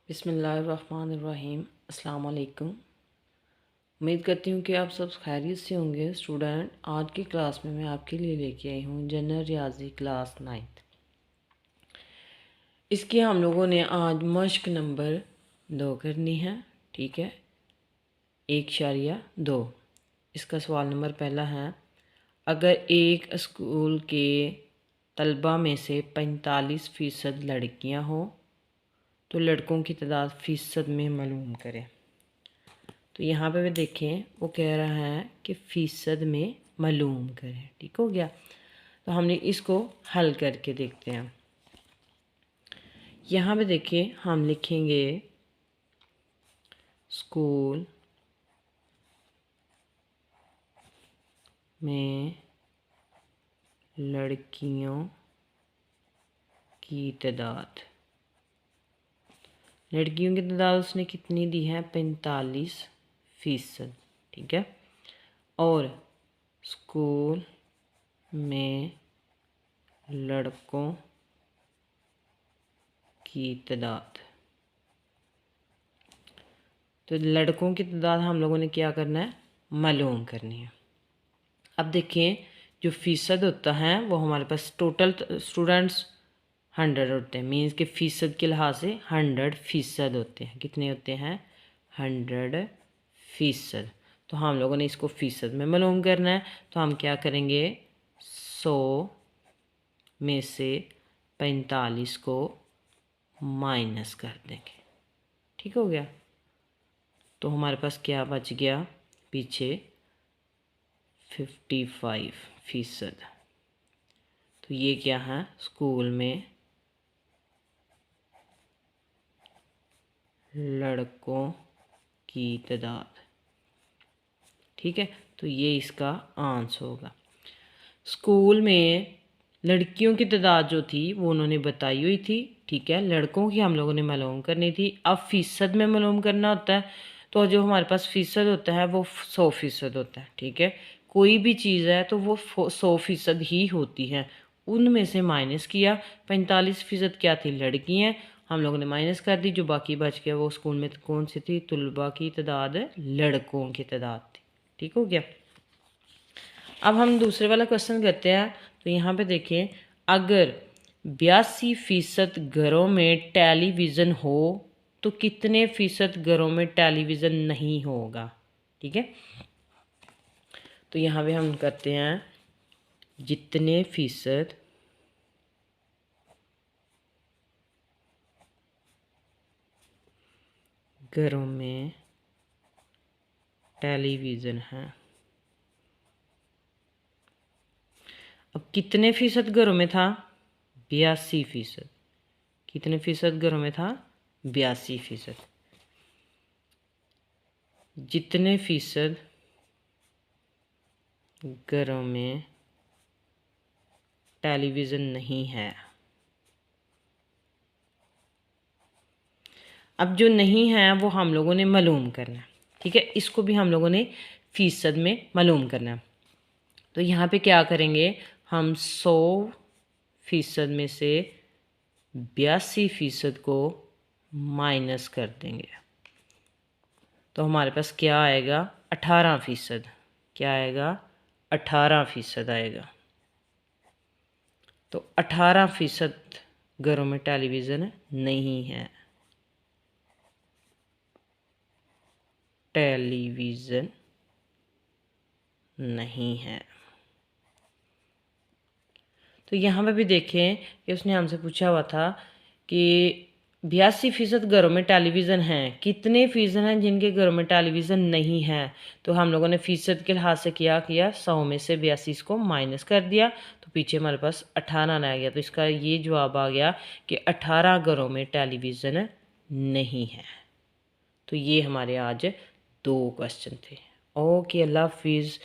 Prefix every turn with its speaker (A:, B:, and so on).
A: बिस्मिल्लाहिर्रहमानिर्रहीम। अस्सलाम वालेकुम। उम्मीद करती हूँ कि आप सब खैरियत से होंगे। स्टूडेंट, आज की क्लास में मैं आपके लिए लेके आई हूँ जनरल रियाजी क्लास 9th। इसकी हम लोगों ने आज मश्क नंबर 2 करनी है। ठीक है, 1.2। इसका सवाल नंबर पहला है, अगर एक स्कूल के तलबा में से 45% लड़कियाँ हो तो लड़कों की तादाद फ़ीसद में मालूम करें। तो यहाँ पे भी देखें, वो कह रहा है कि फ़ीसद में मालूम करें। ठीक हो गया। तो हमने इसको हल करके देखते हैं। यहाँ पे देखिए, हम लिखेंगे स्कूल में लड़कियों की तादाद, लड़कियों की तादाद उसने कितनी दी है? 45%। ठीक है। और स्कूल में लड़कों की तादाद, तो लड़कों की तादाद हम लोगों ने क्या करना है? मालूम करनी है। अब देखिए, जो फ़ीसद होता है वो हमारे पास टोटल स्टूडेंट्स 100 होते हैं। मीन्स के फ़ीसद के लिहाज से 100% होते हैं। कितने होते हैं? 100%। तो हम लोगों ने इसको फ़ीसद में मालूम करना है। तो हम क्या करेंगे? 100 में से 45 को माइनस कर देंगे। ठीक हो गया। तो हमारे पास क्या बच गया पीछे? 55%। तो ये क्या है? स्कूल में लड़कों की तादाद। ठीक है, तो ये इसका आंसर होगा। स्कूल में लड़कियों की तादाद जो थी वो उन्होंने बताई हुई थी। ठीक है, लड़कों की हम लोगों ने मालूम करनी थी। अब फ़ीसद में मालूम करना होता है, तो जो हमारे पास फ़ीसद होता है वो 100% होता है। ठीक है, कोई भी चीज़ है तो वो 100% ही होती है। उनमें से माइनस किया, 45% क्या थी? लड़कियाँ। हम लोगों ने माइनस कर दी, जो बाकी बच गया वो स्कूल में कौन सी थी? तलबा की तादाद, लड़कों की तादाद थी। ठीक हो गया। अब हम दूसरे वाला क्वेश्चन करते हैं। तो यहाँ पे देखिए, अगर 82% घरों में टेलीविज़न हो तो कितने फ़ीसद घरों में टेलीविज़न नहीं होगा? ठीक है, तो यहाँ पे हम करते हैं, जितने फ़ीसद घरों में टेलीविज़न है। अब कितने फ़ीसद घरों में था? 82%। कितने फ़ीसद घरों में था? 82%। जितने फ़ीसद घरों में टेलीविज़न नहीं है। अब जो नहीं है वो हम लोगों ने मालूम करना है। ठीक है, इसको भी हम लोगों ने फ़ीसद में मालूम करना है। तो यहाँ पे क्या करेंगे? हम 100% में से 82% को माइनस कर देंगे। तो हमारे पास क्या आएगा? 18%। क्या आएगा? 18% आएगा। तो 18% घरों में टेलीविज़न नहीं है। टेलीविज़न नहीं है। तो यहाँ पे भी देखें कि उसने हमसे पूछा हुआ था कि 82% घरों में टेलीविज़न हैं, कितने फ़ीसद हैं जिनके घरों में टेलीविज़न नहीं है? तो हम लोगों ने फ़ीसद के लिहाज से क्या किया? 100 में से 82 को माइनस कर दिया, तो पीछे हमारे पास 18 आ गया। तो इसका ये जवाब आ गया कि 18 घरों में टेलीविज़न नहीं है। तो ये हमारे आज 2 क्वेश्चन थे। ओके, अल्लाह हाफिज़।